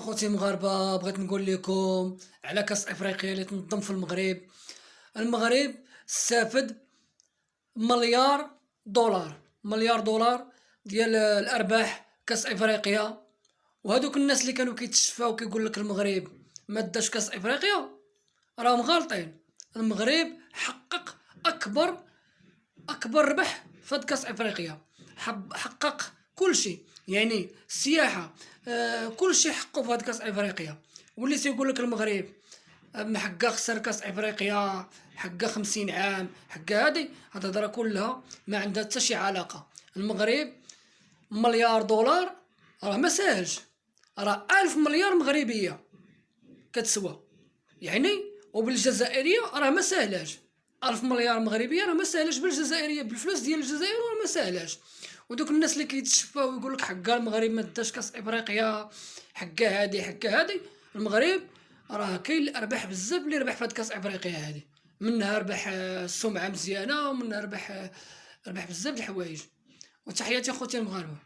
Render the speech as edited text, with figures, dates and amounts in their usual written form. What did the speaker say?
خوتي المغاربة، بغيت نقول لكم على كأس افريقيا اللي تنظم في المغرب. المغرب استافد مليار دولار ديال الارباح كأس افريقيا. وهذوك الناس اللي كانوا كيتشفاو كيقول لك المغرب ما داش كأس افريقيا راهم غالطين. المغرب حقق اكبر ربح في هاد كأس افريقيا، حقق كل شيء، يعني السياحه، كل شيء حقه في هاد كأس افريقيا. واللي تيقول لك المغرب حقا خسر كأس افريقيا، حقا 50 عام، حقا هاد الهضره كلها ما عندها حتى شي علاقه. المغرب مليار دولار راه ما ساهلش، راه 1000 مليار مغربيه كتسوى يعني. وبالجزائريه راه ما ساهلاش، 1000 مليار مغربيه راه ما ساهلاش بالجزائريه، بالفلوس ديال الجزائر راه ما ساهلاش. ودوك الناس اللي كيتشفاو ويقول لك حقا المغرب ما داش كاس افريقيا، حقا هادي المغرب راه كاين الارباح بزاف اللي ربح في هاد كاس افريقيا هادي. منها ربح السمعه مزيانه، ومنها ربح بزاف د الحوايج. وتحياتي خوتي المغاربه.